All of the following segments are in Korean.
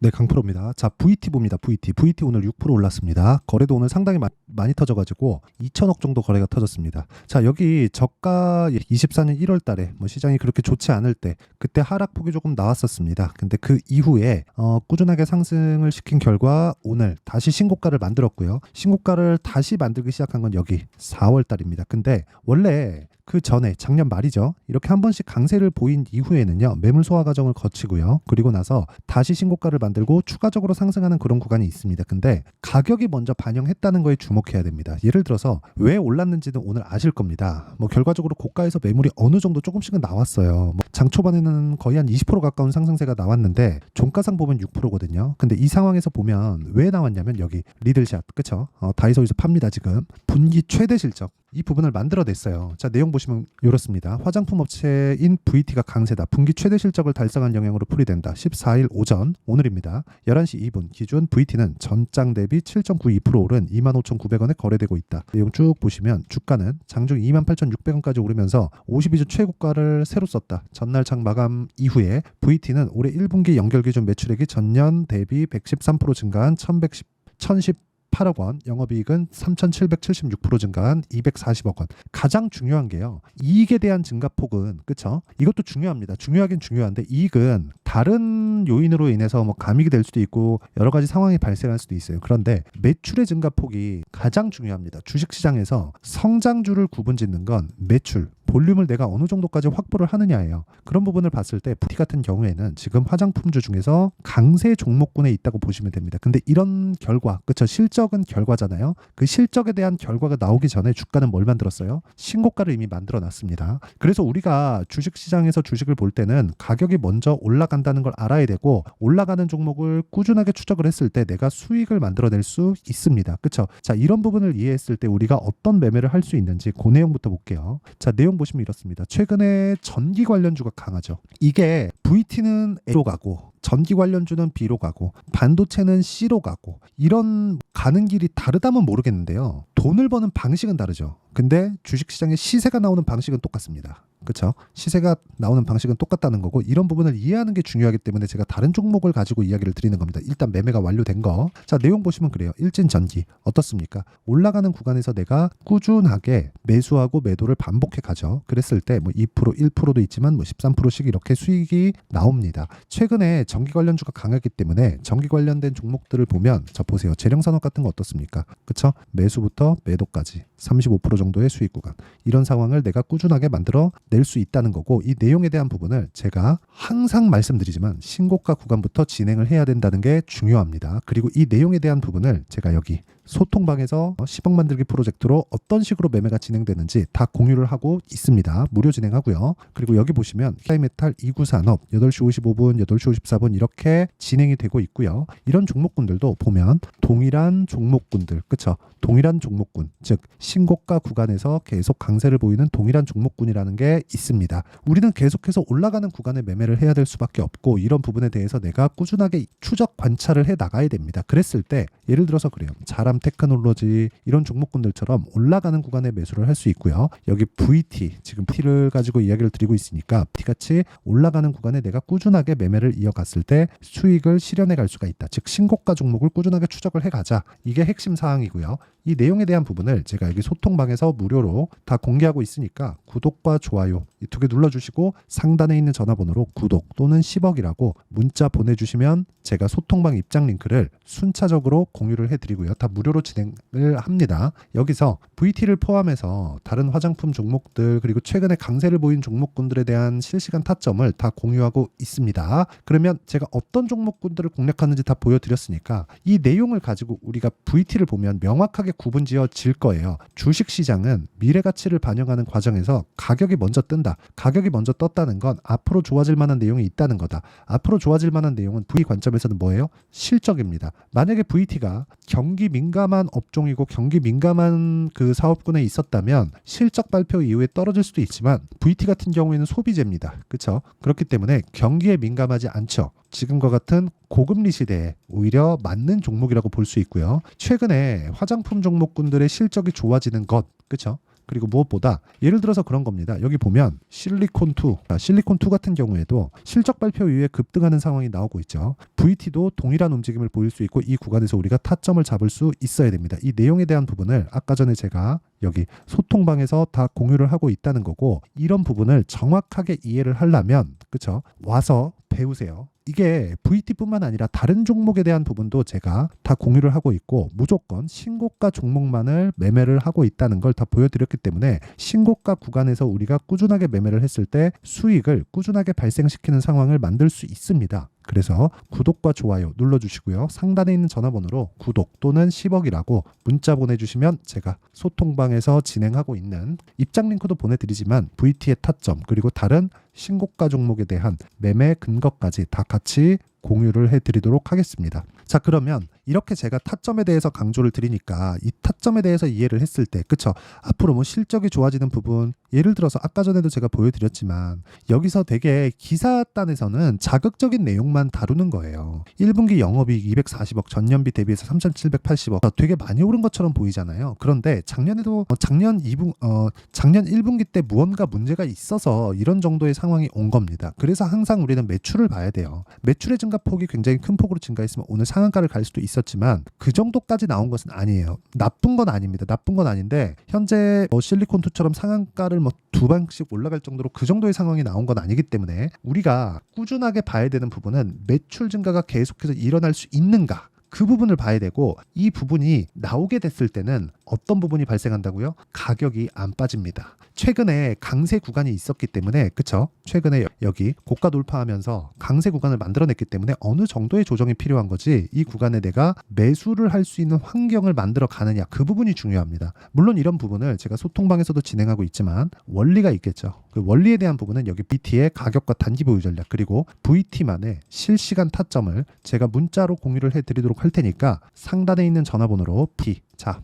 네, 강프로입니다. 자, VT 봅니다. VT 오늘 6% 올랐습니다. 거래도 오늘 상당히 많이 터져가지고 2천억 정도 거래가 터졌습니다. 자, 여기 저가 24년 1월 달에 뭐 시장이 그렇게 좋지 않을 때 그때 하락폭이 조금 나왔었습니다. 근데 그 이후에 꾸준하게 상승을 시킨 결과 오늘 다시 신고가를 만들었고요. 신고가를 다시 만들기 시작한 건 여기 4월 달입니다. 근데 원래 그 전에 작년 말이죠. 이렇게 한 번씩 강세를 보인 이후에는요. 매물 소화 과정을 거치고요. 그리고 나서 다시 신고가를 만들고 추가적으로 상승하는 그런 구간이 있습니다. 근데 가격이 먼저 반영했다는 거에 주목해야 됩니다. 예를 들어서 왜 올랐는지는 오늘 아실 겁니다. 뭐 결과적으로 고가에서 매물이 어느 정도 조금씩은 나왔어요. 뭐 장 초반에는 거의 한 20% 가까운 상승세가 나왔는데 종가상 보면 6%거든요. 근데 이 상황에서 보면 왜 나왔냐면 여기 리들샷, 그쵸? 다이소에서 팝니다. 지금 분기 최대 실적 이 부분을 만들어냈어요. 자, 내용 보시면 이렇습니다. 화장품 업체인 VT가 강세다. 분기 최대 실적을 달성한 영향으로 풀이된다. 14일 오전 오늘입니다. 11시 2분 기준 VT는 전장 대비 7.92% 오른 25,900원에 거래되고 있다. 내용 쭉 보시면 주가는 장중 28,600원까지 오르면서 52주 최고가를 새로 썼다. 전날 장 마감 이후에 VT는 올해 1분기 연결 기준 매출액이 전년 대비 113% 증가한 1,010 8억 원, 영업이익은 3,776% 증가한 240억 원. 가장 중요한 게요. 이익에 대한 증가폭은 그쵸? 이것도 중요합니다. 중요하긴 중요한데 이익은 다른 요인으로 인해서 뭐 감익이 될 수도 있고 여러 가지 상황이 발생할 수도 있어요. 그런데 매출의 증가폭이 가장 중요합니다. 주식시장에서 성장주를 구분짓는 건 매출, 볼륨을 내가 어느 정도까지 확보를 하느냐예요. 그런 부분을 봤을 때 VT 같은 경우에는 지금 화장품주 중에서 강세 종목군에 있다고 보시면 됩니다. 근데 이런 결과, 그쵸? 실적은 결과잖아요. 그 실적에 대한 결과가 나오기 전에 주가는 뭘 만들었어요? 신고가를 이미 만들어 놨습니다. 그래서 우리가 주식시장에서 주식을 볼 때는 가격이 먼저 올라간다는 걸 알아야 되고 올라가는 종목을 꾸준하게 추적을 했을 때 내가 수익을 만들어낼 수 있습니다. 그쵸? 자, 이런 부분을 이해했을 때 우리가 어떤 매매를 할 수 있는지 그 내용부터 볼게요. 자, 내용 보시면 이렇습니다. 최근에 전기 관련주가 강하죠. 이게 VT는 A로 가고 전기 관련주는 B로 가고 반도체는 C로 가고 이런 가는 길이 다르다면 모르겠는데요. 돈을 버는 방식은 다르죠. 근데 주식시장에 시세가 나오는 방식은 똑같습니다. 그렇죠? 시세가 나오는 방식은 똑같다는 거고 이런 부분을 이해하는 게 중요하기 때문에 제가 다른 종목을 가지고 이야기를 드리는 겁니다. 일단 매매가 완료된 거. 자, 내용 보시면 그래요. 일진전기 어떻습니까? 올라가는 구간에서 내가 꾸준하게 매수하고 매도를 반복해 가죠. 그랬을 때 뭐 2%, 1%도 있지만 뭐 13%씩 이렇게 수익이 나옵니다. 최근에 전기 관련주가 강하기 때문에 전기 관련된 종목들을 보면 자 보세요. 재령산업 같은 거 어떻습니까? 그렇죠? 매수부터 매도까지 35% 정도의 수익 구간. 이런 상황을 내가 꾸준하게 만들어 낼 수 있다는 거고 이 내용에 대한 부분을 제가 항상 말씀드리지만 신고가 구간부터 진행을 해야 된다는 게 중요합니다. 그리고 이 내용에 대한 부분을 제가 여기 소통방에서 10억 만들기 프로젝트로 어떤 식으로 매매가 진행되는지 다 공유를 하고 있습니다. 무료 진행하고요. 그리고 여기 보시면 히라이메탈 2구 산업 8시 55분, 8시 54분 이렇게 진행이 되고 있고요. 이런 종목군들도 보면 동일한 종목군들, 그쵸? 동일한 종목군, 즉 신고가 구간에서 계속 강세를 보이는 동일한 종목군이라는 게 있습니다. 우리는 계속해서 올라가는 구간에 매매를 해야 될 수밖에 없고 이런 부분에 대해서 내가 꾸준하게 추적 관찰을 해 나가야 됩니다. 그랬을 때 예를 들어서 그래요. 자람 테크놀로지 이런 종목군들처럼 올라가는 구간에 매수를 할 수 있고요. 여기 VT 지금 T를 가지고 이야기를 드리고 있으니까 T같이 올라가는 구간에 내가 꾸준하게 매매를 이어갔을 때 수익을 실현해 갈 수가 있다. 즉 신고가 종목을 꾸준하게 추적을 해가자. 이게 핵심 사항이고요. 이 내용에 대한 부분을 제가 여기 소통방에서 무료로 다 공개하고 있으니까 구독과 좋아요 이 두 개 눌러주시고 상단에 있는 전화번호로 구독 또는 10억이라고 문자 보내주시면 제가 소통방 입장 링크를 순차적으로 공유를 해드리고요. 다 무료로 진행을 합니다. 여기서 VT를 포함해서 다른 화장품 종목들 그리고 최근에 강세를 보인 종목군들에 대한 실시간 타점을 다 공유하고 있습니다. 그러면 제가 어떤 종목군들을 공략하는지 다 보여드렸으니까 이 내용을 가지고 우리가 VT를 보면 명확하게 구분지어질 거예요. 주식시장은 미래가치를 반영하는 과정에서 가격이 먼저 뜬다. 가격이 먼저 떴다는 건 앞으로 좋아질 만한 내용이 있다는 거다. 앞으로 좋아질 만한 내용은 V 관점에서는 뭐예요? 실적입니다. 만약에 VT가 경기 민감한 업종이고 경기 민감한 그 사업군에 있었다면 실적 발표 이후에 떨어질 수도 있지만 VT 같은 경우에는 소비재입니다. 그렇죠? 그렇기 때문에 경기에 민감하지 않죠. 지금과 같은 고금리 시대에 오히려 맞는 종목이라고 볼 수 있고요. 최근에 화장품 종목군들의 실적이 좋아지는 것, 그렇죠? 그리고 무엇보다 예를 들어서 그런 겁니다. 여기 보면 실리콘2 같은 경우에도 실적 발표 이후에 급등하는 상황이 나오고 있죠. VT도 동일한 움직임을 보일 수 있고 이 구간에서 우리가 타점을 잡을 수 있어야 됩니다. 이 내용에 대한 부분을 아까 전에 제가 여기 소통방에서 다 공유를 하고 있다는 거고, 이런 부분을 정확하게 이해를 하려면 그쵸? 와서 배우세요. 이게 VT뿐만 아니라 다른 종목에 대한 부분도 제가 다 공유를 하고 있고, 무조건 신고가 종목만을 매매를 하고 있다는 걸 다 보여드렸기 때문에 신고가 구간에서 우리가 꾸준하게 매매를 했을 때 수익을 꾸준하게 발생시키는 상황을 만들 수 있습니다. 그래서 구독과 좋아요 눌러주시고요. 상단에 있는 전화번호로 구독 또는 10억이라고 문자 보내주시면 제가 소통방에서 진행하고 있는 입장 링크도 보내드리지만 VT의 타점 그리고 다른 신고가 종목에 대한 매매 근거까지 다 같이 공유를 해드리도록 하겠습니다. 자, 그러면 이렇게 제가 타점에 대해서 강조를 드리니까 이 타점에 대해서 이해를 했을 때 그쵸? 앞으로 뭐 실적이 좋아지는 부분, 예를 들어서 아까 전에도 제가 보여드렸지만 여기서 되게 기사단에서는 자극적인 내용만 다루는 거예요. 1분기 영업이익 240억, 전년비 대비해서 3,780억, 되게 많이 오른 것처럼 보이잖아요. 그런데 작년에도 작년 1분기 때 무언가 문제가 있어서 이런 정도의 상황이 온 겁니다. 그래서 항상 우리는 매출을 봐야 돼요. 매출의 증가폭이 굉장히 큰 폭으로 증가했으면 오늘 상한가를 갈 수도 있었지만 그 정도까지 나온 것은 아니에요. 나쁜 건 아닙니다. 나쁜 건 아닌데 현재 실리콘2처럼 상한가를 두 방씩 올라갈 정도로 그 정도의 상황이 나온 건 아니기 때문에 우리가 꾸준하게 봐야 되는 부분은 매출 증가가 계속해서 일어날 수 있는가, 그 부분을 봐야 되고, 이 부분이 나오게 됐을 때는 어떤 부분이 발생한다고요? 가격이 안 빠집니다. 최근에 강세 구간이 있었기 때문에 그쵸? 최근에 여기 고가 돌파하면서 강세 구간을 만들어냈기 때문에 어느 정도의 조정이 필요한 거지, 이 구간에 내가 매수를 할 수 있는 환경을 만들어 가느냐, 그 부분이 중요합니다. 물론 이런 부분을 제가 소통방에서도 진행하고 있지만 원리가 있겠죠. 그 원리에 대한 부분은 여기 BT의 가격과 단기 보유 전략 그리고 VT만의 실시간 타점을 제가 문자로 공유를 해드리도록 할 테니까 상단에 있는 전화번호로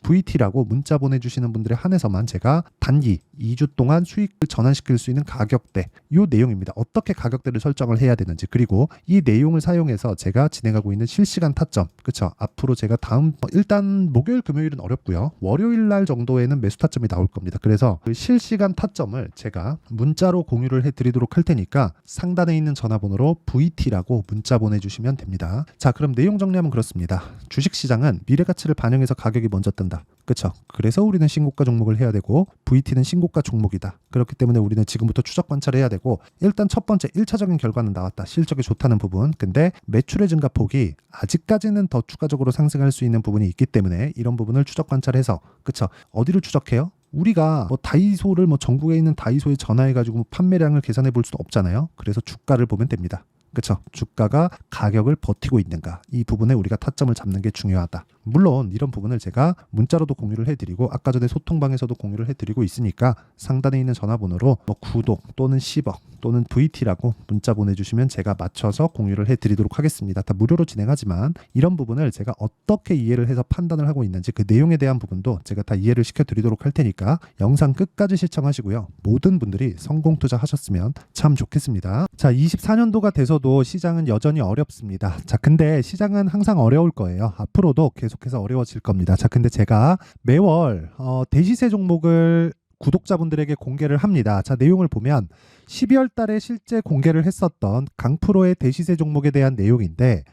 VT라고 문자 보내주시는 분들에 한해서만 제가 단기 2주 동안 수익을 전환시킬 수 있는 가격대, 이 내용입니다. 어떻게 가격대를 설정을 해야 되는지, 그리고 이 내용을 사용해서 제가 진행하고 있는 실시간 타점, 그쵸? 앞으로 제가 일단 목요일 금요일은 어렵고요. 월요일 날 정도에는 매수 타점이 나올 겁니다. 그래서 그 실시간 타점을 제가 문자로 공유를 해드리도록 할 테니까 상단에 있는 전화번호로 VT라고 문자 보내주시면 됩니다. 자, 그럼 내용 정리하면 그렇습니다. 주식시장은 미래가치를 반영해서 가격이 먼저 뜬다. 그렇죠? 그래서 우리는 신고가 종목을 해야 되고 VT는 신고가 종목이다. 그렇기 때문에 우리는 지금부터 추적 관찰을 해야 되고, 일단 첫 번째 1차적인 결과는 나왔다. 실적이 좋다는 부분. 근데 매출의 증가폭이 아직까지는 더 추가적으로 상승할 수 있는 부분이 있기 때문에 이런 부분을 추적 관찰해서, 그렇죠? 어디로 추적해요? 우리가 다이소를 전국에 있는 다이소에 전화해가지고 판매량을 계산해 볼 수도 없잖아요. 그래서 주가를 보면 됩니다. 그렇죠? 주가가 가격을 버티고 있는가, 이 부분에 우리가 타점을 잡는 게 중요하다. 물론 이런 부분을 제가 문자로도 공유를 해드리고 아까 전에 소통방에서도 공유를 해드리고 있으니까 상단에 있는 전화번호로 구독 또는 10억 또는 VT라고 문자 보내주시면 제가 맞춰서 공유를 해드리도록 하겠습니다. 다 무료로 진행하지만 이런 부분을 제가 어떻게 이해를 해서 판단을 하고 있는지 그 내용에 대한 부분도 제가 다 이해를 시켜드리도록 할 테니까 영상 끝까지 시청하시고요. 모든 분들이 성공 투자하셨으면 참 좋겠습니다. 자, 24년도가 돼서도 시장은 여전히 어렵습니다. 자, 근데 시장은 항상 어려울 거예요. 앞으로도 계속해서 어려워질 겁니다. 자, 근데 제가 매월 대시세 종목을 구독자분들에게 공개를 합니다. 자, 내용을 보면 12월 달에 실제 공개를 했었던 강프로의 대시세 종목에 대한 내용인데,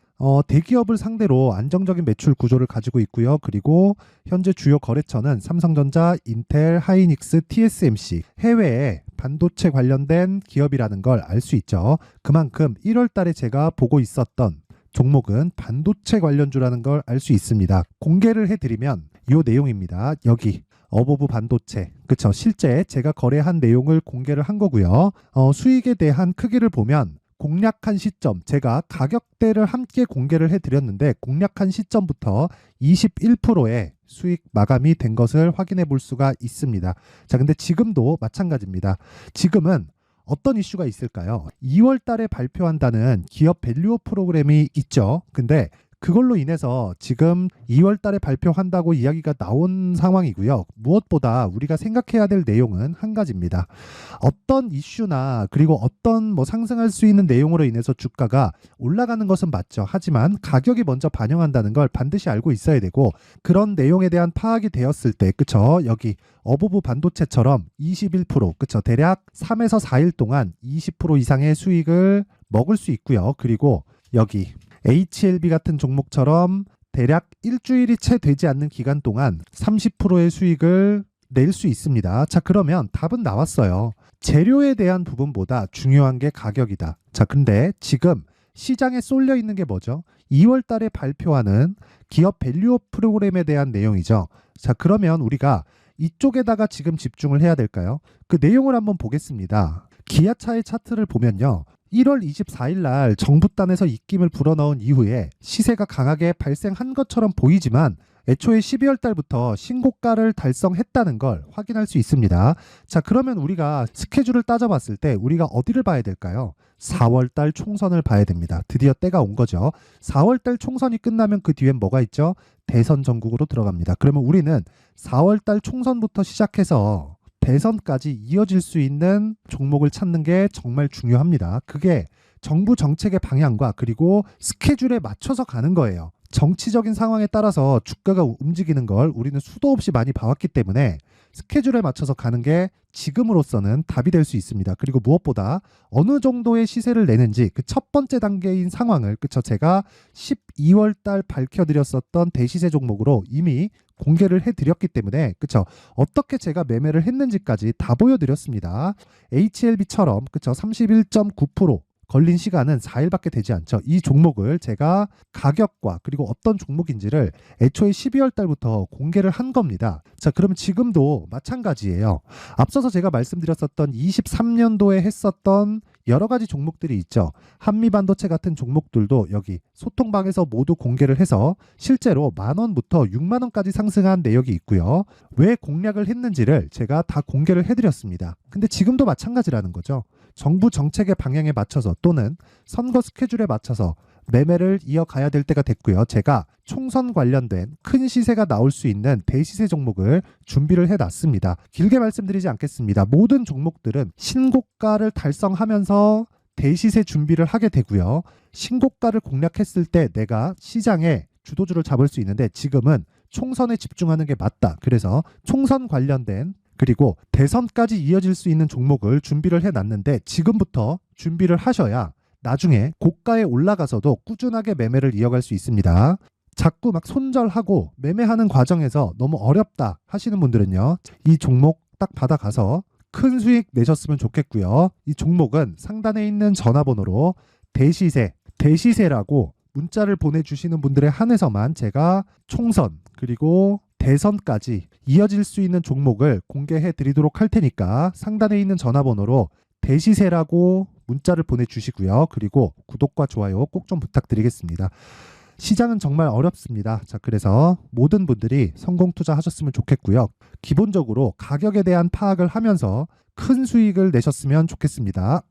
대기업을 상대로 안정적인 매출 구조를 가지고 있고요. 그리고 현재 주요 거래처는 삼성전자, 인텔, 하이닉스, TSMC, 해외에 반도체 관련된 기업이라는 걸 알 수 있죠. 그만큼 1월 달에 제가 보고 있었던 종목은 반도체 관련주라는 걸 알 수 있습니다. 공개를 해드리면 이 내용입니다. 여기 어보브 반도체, 그쵸? 실제 제가 거래한 내용을 공개를 한 거고요. 수익에 대한 크기를 보면 공략한 시점, 제가 가격대를 함께 공개를 해드렸는데 공략한 시점부터 21%의 수익 마감이 된 것을 확인해 볼 수가 있습니다. 자, 근데 지금도 마찬가지입니다. 지금은 어떤 이슈가 있을까요? 2월 달에 발표한다는 기업 밸류업 프로그램이 있죠. 근데 그걸로 인해서 지금 2월 달에 발표한다고 이야기가 나온 상황이고요. 무엇보다 우리가 생각해야 될 내용은 한 가지입니다. 어떤 이슈나 그리고 어떤 뭐 상승할 수 있는 내용으로 인해서 주가가 올라가는 것은 맞죠. 하지만 가격이 먼저 반영한다는 걸 반드시 알고 있어야 되고, 그런 내용에 대한 파악이 되었을 때, 그쵸? 여기 어부부 반도체처럼 21%, 그쵸? 대략 3에서 4일 동안 20% 이상의 수익을 먹을 수 있고요. 그리고 여기 HLB 같은 종목처럼 대략 일주일이 채 되지 않는 기간 동안 30%의 수익을 낼 수 있습니다. 자, 그러면 답은 나왔어요. 재료에 대한 부분보다 중요한 게 가격이다. 자, 근데 지금 시장에 쏠려 있는 게 뭐죠? 2월 달에 발표하는 기업 밸류업 프로그램에 대한 내용이죠. 자, 그러면 우리가 이쪽에다가 지금 집중을 해야 될까요? 그 내용을 한번 보겠습니다. 기아차의 차트를 보면요. 1월 24일 날 정부단에서 입김을 불어넣은 이후에 시세가 강하게 발생한 것처럼 보이지만 애초에 12월 달부터 신고가를 달성했다는 걸 확인할 수 있습니다. 자, 그러면 우리가 스케줄을 따져봤을 때 우리가 어디를 봐야 될까요? 4월 달 총선을 봐야 됩니다. 드디어 때가 온 거죠. 4월 달 총선이 끝나면 그 뒤엔 뭐가 있죠? 대선 전국으로 들어갑니다. 그러면 우리는 4월 달 총선부터 시작해서 대선까지 이어질 수 있는 종목을 찾는 게 정말 중요합니다. 그게 정부 정책의 방향과 그리고 스케줄에 맞춰서 가는 거예요. 정치적인 상황에 따라서 주가가 움직이는 걸 우리는 수도 없이 많이 봐왔기 때문에 스케줄에 맞춰서 가는 게 지금으로서는 답이 될 수 있습니다. 그리고 무엇보다 어느 정도의 시세를 내는지 그 첫 번째 단계인 상황을, 그쵸, 제가 12월 달 밝혀드렸었던 대시세 종목으로 이미 공개를 해드렸기 때문에, 그쵸, 어떻게 제가 매매를 했는지까지 다 보여드렸습니다. HLB처럼, 그쵸, 31.9% 걸린 시간은 4일밖에 되지 않죠. 이 종목을 제가 가격과 그리고 어떤 종목인지를 애초에 12월 달부터 공개를 한 겁니다. 자, 그럼 지금도 마찬가지예요. 앞서서 제가 말씀드렸었던 23년도에 했었던 여러 가지 종목들이 있죠. 한미반도체 같은 종목들도 여기 소통방에서 모두 공개를 해서 실제로 10,000원부터 60,000원까지 상승한 내역이 있고요. 왜 공략을 했는지를 제가 다 공개를 해드렸습니다. 근데 지금도 마찬가지라는 거죠. 정부 정책의 방향에 맞춰서 또는 선거 스케줄에 맞춰서 매매를 이어가야 될 때가 됐고요. 제가 총선 관련된 큰 시세가 나올 수 있는 대시세 종목을 준비를 해놨습니다. 길게 말씀드리지 않겠습니다. 모든 종목들은 신고가를 달성하면서 대시세 준비를 하게 되고요. 신고가를 공략했을 때 내가 시장에 주도주를 잡을 수 있는데 지금은 총선에 집중하는 게 맞다. 그래서 총선 관련된 그리고 대선까지 이어질 수 있는 종목을 준비를 해놨는데 지금부터 준비를 하셔야 나중에 고가에 올라가서도 꾸준하게 매매를 이어갈 수 있습니다. 자꾸 막 손절하고 매매하는 과정에서 너무 어렵다 하시는 분들은요. 이 종목 딱 받아가서 큰 수익 내셨으면 좋겠고요. 이 종목은 상단에 있는 전화번호로 대시세라고 문자를 보내주시는 분들에 한해서만 제가 총선 그리고 대선까지 이어질 수 있는 종목을 공개해 드리도록 할 테니까 상단에 있는 전화번호로 대시세라고 문자를 보내주시고요. 그리고 구독과 좋아요 꼭 좀 부탁드리겠습니다. 시장은 정말 어렵습니다. 자, 그래서 모든 분들이 성공 투자하셨으면 좋겠고요. 기본적으로 가격에 대한 파악을 하면서 큰 수익을 내셨으면 좋겠습니다.